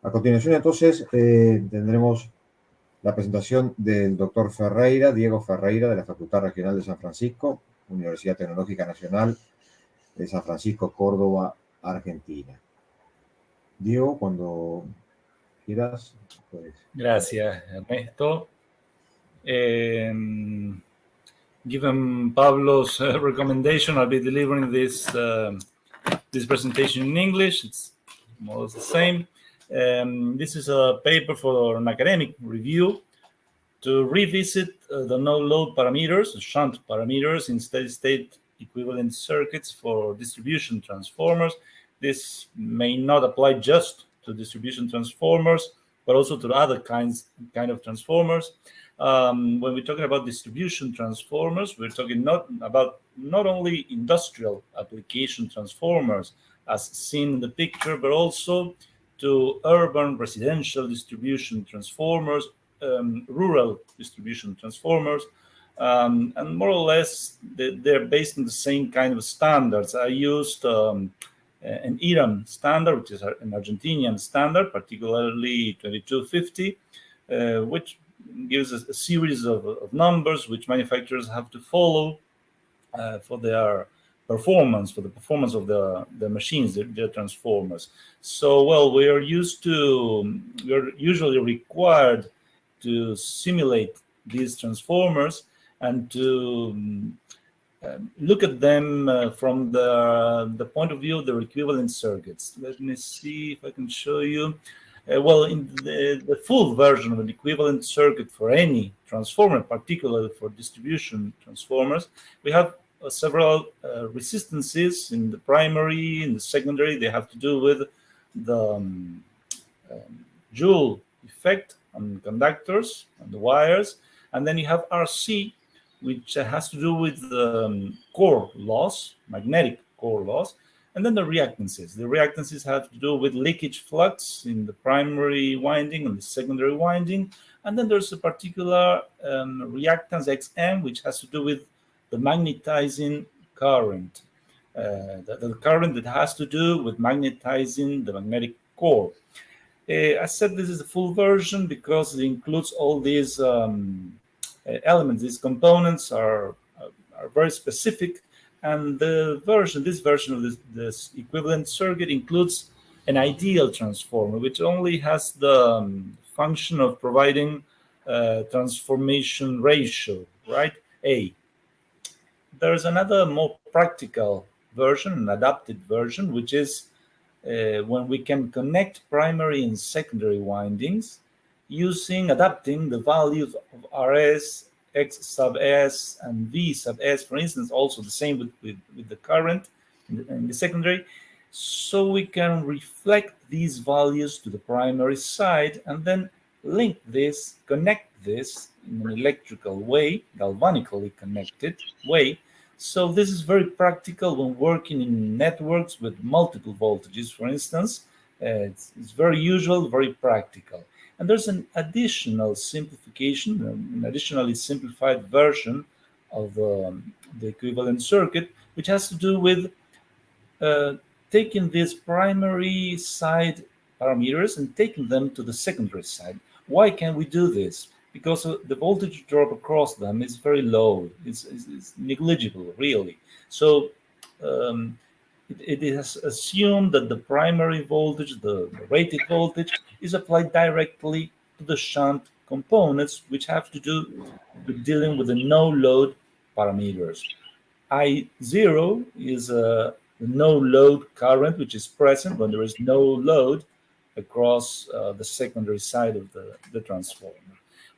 A continuación, entonces, tendremos la presentación del doctor Ferreyra, Diego Ferreyra, de la Facultad Regional de San Francisco, Universidad Tecnológica Nacional de San Francisco, Córdoba, Argentina. Diego, cuando quieras, pues. Gracias, Ernesto. Given Pablo's recommendation, I'll be delivering this presentation in English. It's more or less the same. This is a paper for an academic review to revisit the no-load parameters, the shunt parameters in steady-state equivalent circuits for distribution transformers. This may not apply just to distribution transformers, but also to other kind of transformers. When we're talking about distribution transformers, we're talking not only industrial application transformers as seen in the picture, but also to urban residential distribution transformers, rural distribution transformers, and more or less they're based on the same kind of standards. I used an Iran standard, which is an Argentinian standard, particularly 2250, which gives us a series of numbers which manufacturers have to follow for their performance, for the performance of the machines, their transformers. So, well, we're usually required to simulate these transformers and to look at them from the point of view of their equivalent circuits. Let me see if I can show you. Well, in the full version of an equivalent circuit for any transformer, particularly for distribution transformers, we have several resistances in the primary, in the secondary. They have to do with the Joule effect on conductors and the wires. And then you have RC, which has to do with core loss, magnetic core loss. And then the reactances. The reactances have to do with leakage flux in the primary winding and the secondary winding. And then there's a particular reactance XM, which has to do with the magnetizing current. The current that has to do with magnetizing the magnetic core. I said this is the full version because it includes all these elements. These components are very specific. And this version of this equivalent circuit includes an ideal transformer, which only has the function of providing transformation ratio, right? A. There's another more practical version, an adapted version, which is when we can connect primary and secondary windings adapting the values of RS, X sub S, and V sub S, for instance, also the same with the current in the secondary. So we can reflect these values to the primary side and then connect this in an electrical way, galvanically connected way. So this is very practical when working in networks with multiple voltages, for instance. It's very usual, very practical. And there's an additional simplification, an additionally simplified version of the equivalent circuit, which has to do with taking these primary side parameters and taking them to the secondary side. Why can we do this? Because the voltage drop across them is very low. It's negligible, really. So it is assumed that the primary voltage, the rated voltage, is applied directly to the shunt components, which have to do with dealing with the no-load parameters. I0 is the no-load current, which is present when there is no load across the secondary side of the transformer.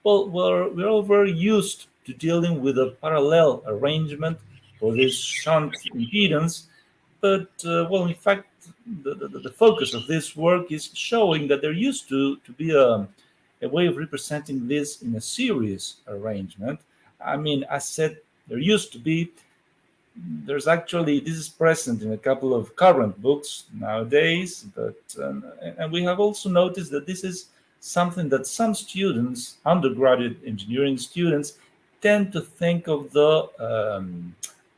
Well, we're all very used to dealing with a parallel arrangement for this shunt impedance. But, well, in fact, the focus of this work is showing that there used to be a way of representing this in a series arrangement. I mean, I said there used to be. There's actually, this is present in a couple of current books nowadays, but and we have also noticed that this is something that some students, undergraduate engineering students, tend to think of the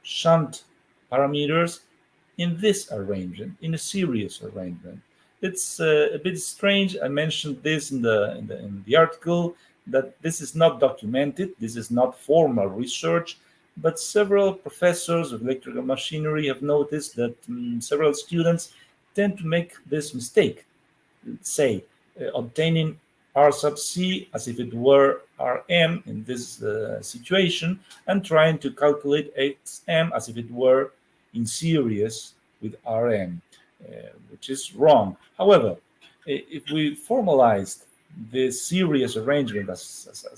shunt parameters in this arrangement, in a series arrangement. It's a bit strange. I mentioned this in the article, that this is not documented. This is not formal research, but several professors of electrical machinery have noticed that several students tend to make this mistake. Say, obtaining R sub C as if it were Rm in this situation, and trying to calculate Xm as if it were in series with Rm, which is wrong. However, if we formalized this series arrangement as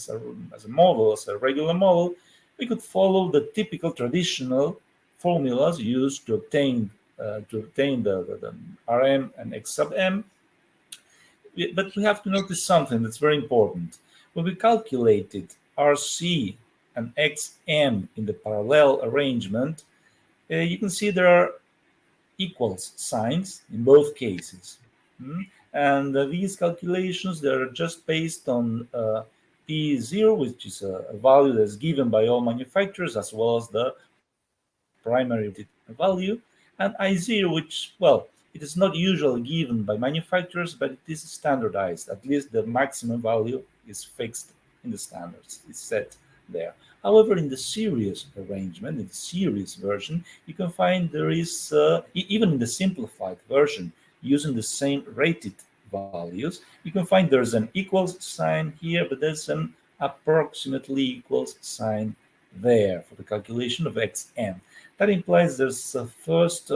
a model, as a regular model, we could follow the typical traditional formulas used to obtain the Rm and X sub m. But we have to notice something that's very important. When we calculated RC and XM in the parallel arrangement, you can see there are equals signs in both cases. And these calculations, they're just based on P0, which is a value that's given by all manufacturers, as well as the primary value, and I0, which, well, it is not usually given by manufacturers, but it is standardized. At least the maximum value is fixed in the standards, it's set there. However, in the series arrangement, in the series version, you can find there is, even in the simplified version, using the same rated values, you can find there's an equals sign here, but there's an approximately equals sign there for the calculation of xm. That implies there's a first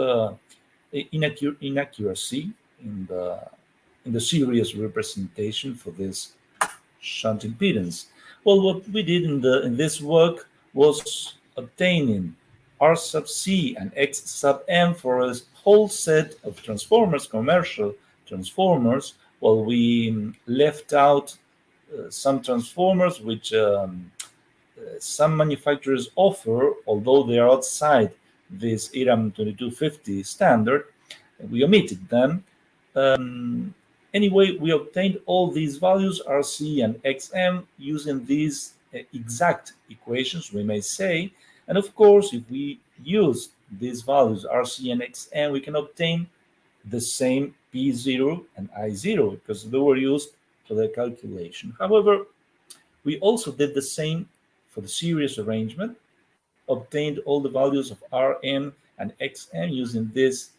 inaccuracy in the series representation for this shunt impedance. Well, what we did in this work was obtaining R sub C and X sub m for a whole set of transformers, commercial transformers, while we left out some transformers which some manufacturers offer, although they are outside this IRAM 2250 standard. We omitted them. Anyway, we obtained all these values, RC and XM, using these exact equations, we may say. And of course, if we use these values, RC and XM, we can obtain the same P0 and I0 because they were used for the calculation. However, we also did the same for the series arrangement, obtained all the values of Rm and Xm using these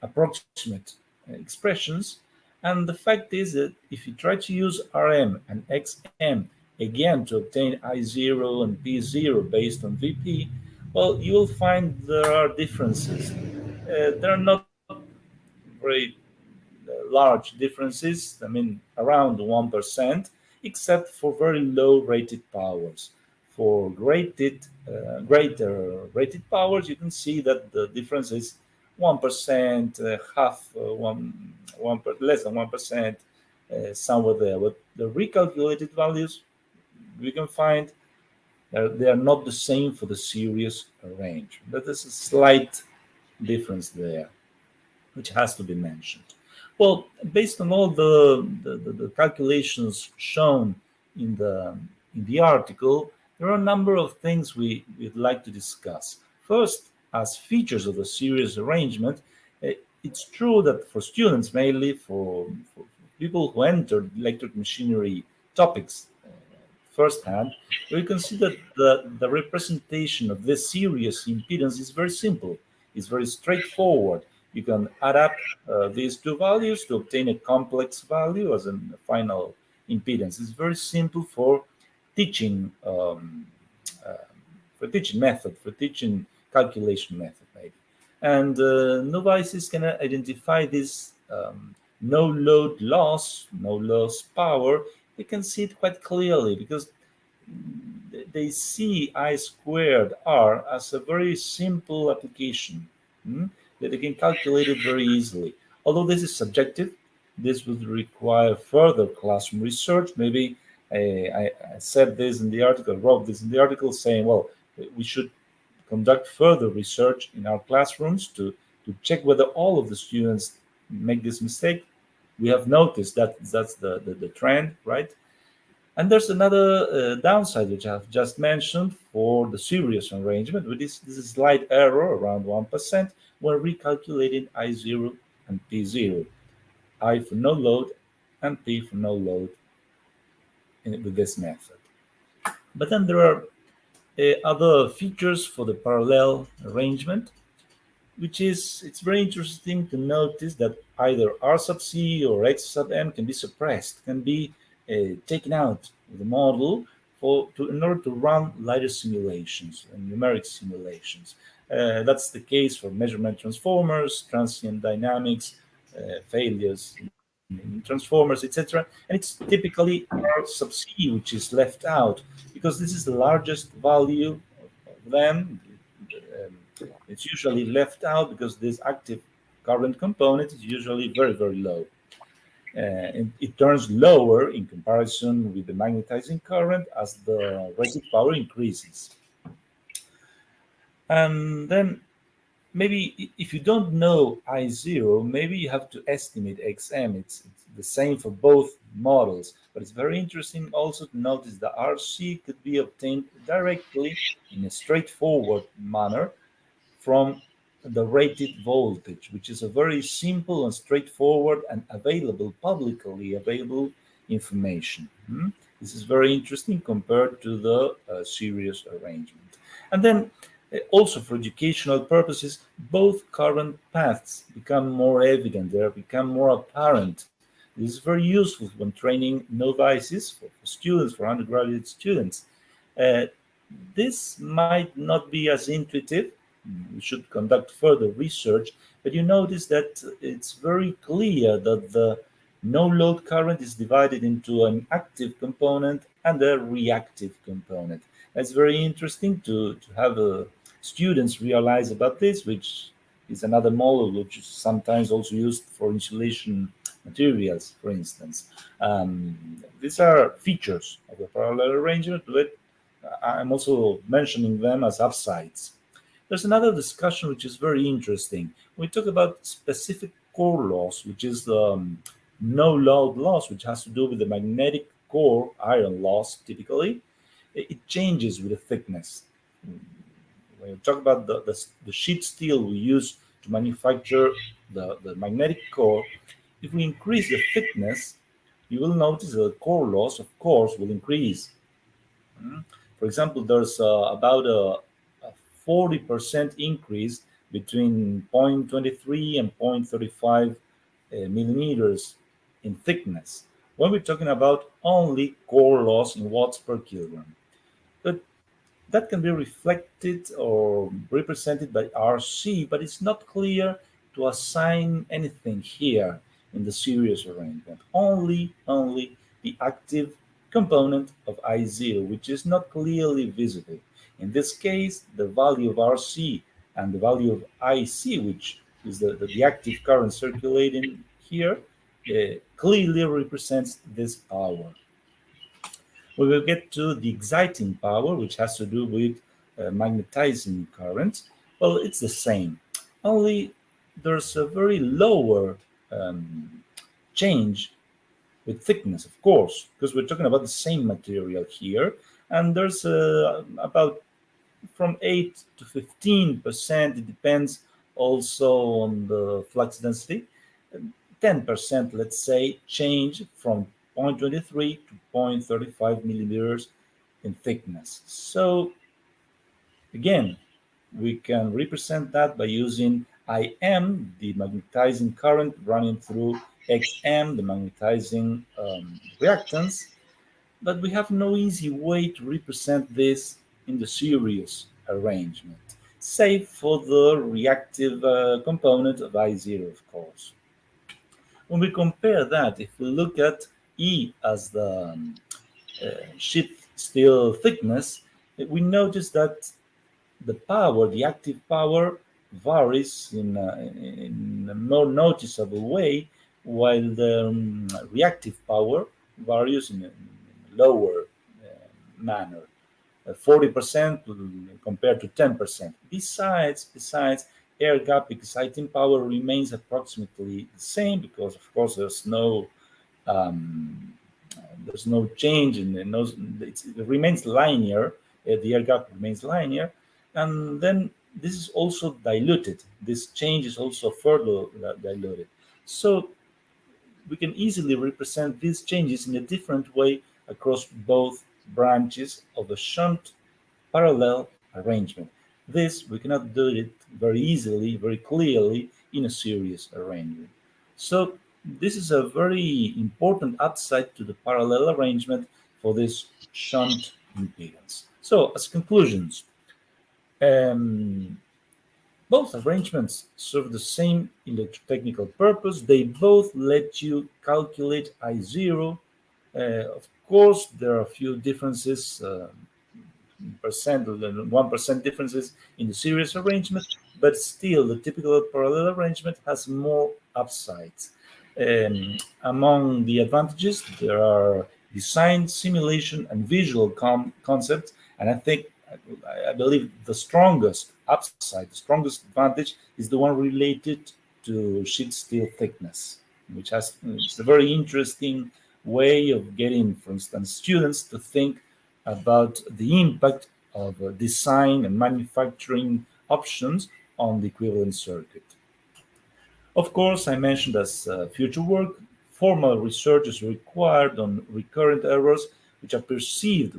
approximate expressions. And the fact is that if you try to use Rm and Xm again to obtain I0 and P0 based on Vp, well, you will find there are differences. There are not very large differences, I mean, around 1%, except for very low rated powers. For greater rated powers, you can see that the difference is 1%, less than 1%, somewhere there. But the recalculated values, we can find they are not the same for the series arrangement. But there's a slight difference there, which has to be mentioned. Well, based on all the calculations shown in the article, there are a number of things we'd like to discuss. First, as features of the series arrangement, it's true that for students, mainly for people who entered electric machinery topics firsthand, we can see that the representation of this series impedance is very simple. It's very straightforward. You can add up these two values to obtain a complex value as a final impedance. It's very simple for teaching method, for teaching calculation method, maybe. And novices can identify this no load loss, no loss power. They can see it quite clearly because they see I squared R as a very simple application that they can calculate it very easily. Although this is subjective, this would require further classroom research. Maybe I said this in the article, wrote this in the article, saying, well, we should conduct further research in our classrooms to check whether all of the students make this mistake. We have noticed that that's the trend, right? And there's another downside, which I've just mentioned for the series arrangement, with this is slight error around 1% when recalculating I0 and P0. I for no load, and P for no load with this method. But then there are other features for the parallel arrangement, which is, it's very interesting to notice that either R sub C or X sub M can be suppressed, can be taken out of the model in order to run lighter simulations and numeric simulations. That's the case for measurement transformers, transient dynamics, failures in transformers, etc. And it's typically R sub C which is left out, because this is the largest value of them. It's usually left out because this active current component is usually very, very low. And it turns lower in comparison with the magnetizing current as the rated power increases. And then maybe if you don't know I0, maybe you have to estimate XM. It's the same for both models, but it's very interesting also to notice that RC could be obtained directly in a straightforward manner from the rated voltage, which is a very simple and straightforward and publicly available information. This is very interesting compared to the series arrangement. And then also for educational purposes, both current paths become more evident, they become more apparent. This is very useful when training novices, for students, for undergraduate students. This might not be as intuitive. We should conduct further research, but you notice that it's very clear that the no load current is divided into an active component and a reactive component. It's very interesting to have students realize about this, which is another model which is sometimes also used for insulation materials, for instance. These are features of the parallel arrangement, but I'm also mentioning them as upsides. There's another discussion which is very interesting. We talk about specific core loss, which is the no load loss, which has to do with the magnetic core iron loss typically. It changes with the thickness. When you talk about the sheet steel we use to manufacture the magnetic core, if we increase the thickness, you will notice that the core loss, of course, will increase. For example, there's about a 40% increase between 0.23 and 0.35 millimeters in thickness when we're talking about only core loss in watts per kilogram. But that can be reflected or represented by RC, but it's not clear to assign anything here in the series arrangement. Only the active component of I0, which is not clearly visible. In this case, the value of RC and the value of IC, which is the active current circulating here, clearly represents this power. We will get to the exciting power, which has to do with magnetizing current. Well, it's the same, only there's a very lower change with thickness, of course, because we're talking about the same material here, and there's about from 8 to 15%. It depends also on the flux density. 10%, let's say, change from 0.23 to 0.35 millimeters in thickness. So again, we can represent that by using IM, the magnetizing current running through XM, the magnetizing reactance, but we have no easy way to represent this in the series arrangement, save for the reactive component of I0, of course. When we compare that, if we look at E as the sheet steel thickness, we notice that the power, the active power, varies in a more noticeable way, while the reactive power varies in a lower manner, 40% compared to 10%. Besides, air gap exciting power remains approximately the same, because of course there's no change in it remains linear. The air gap remains linear, and then this is also diluted. This change is also further diluted. So we can easily represent these changes in a different way across both branches of a shunt parallel arrangement. This, we cannot do it very easily, very clearly in a series arrangement. So this is a very important upside to the parallel arrangement for this shunt impedance. So as conclusions, both arrangements serve the same electrotechnical purpose. They both let you calculate I0. Of course, there are a few differences, percent, 1% differences in the series arrangement, but still the typical parallel arrangement has more upsides. Among the advantages, there are design, simulation, and visual concepts, and I believe the strongest upside, the strongest advantage is the one related to sheet steel thickness, which it's a very interesting way of getting, for instance, students to think about the impact of design and manufacturing options on the equivalent circuit. Of course, I mentioned as future work, formal research is required on recurrent errors which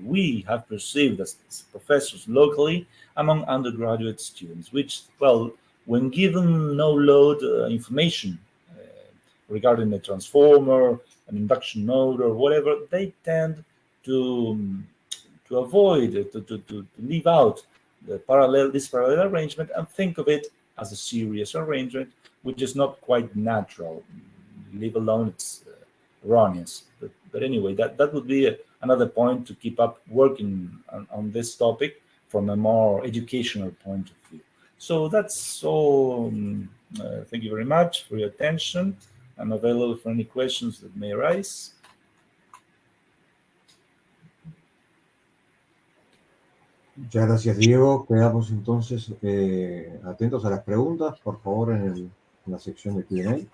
we have perceived as professors locally among undergraduate students, which, well, when given no load information regarding a transformer, an induction motor, or whatever, they tend to avoid, to leave out this parallel arrangement and think of it as a series arrangement, which is not quite natural, leave alone its erroneous. But anyway, that would be another point to keep up working on this topic from a more educational point of view. So that's all. Thank you very much for your attention. I'm available for any questions that may arise. Muchas gracias, Diego. Quedamos entonces atentos a las preguntas, por favor, en la sección de Q&A.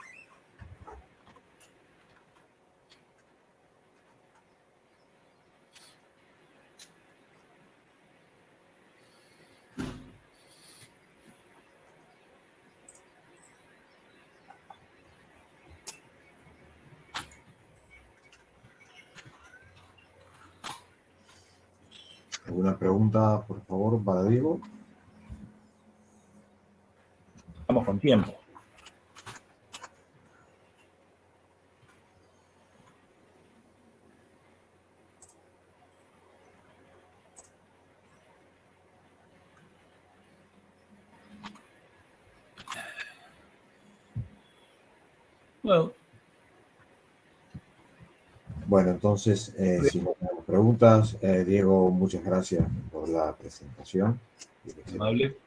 ¿Alguna pregunta, por favor, para Diego? Vamos con tiempo. Bueno, entonces, si no tenemos preguntas, Diego, muchas gracias por la presentación. Amable.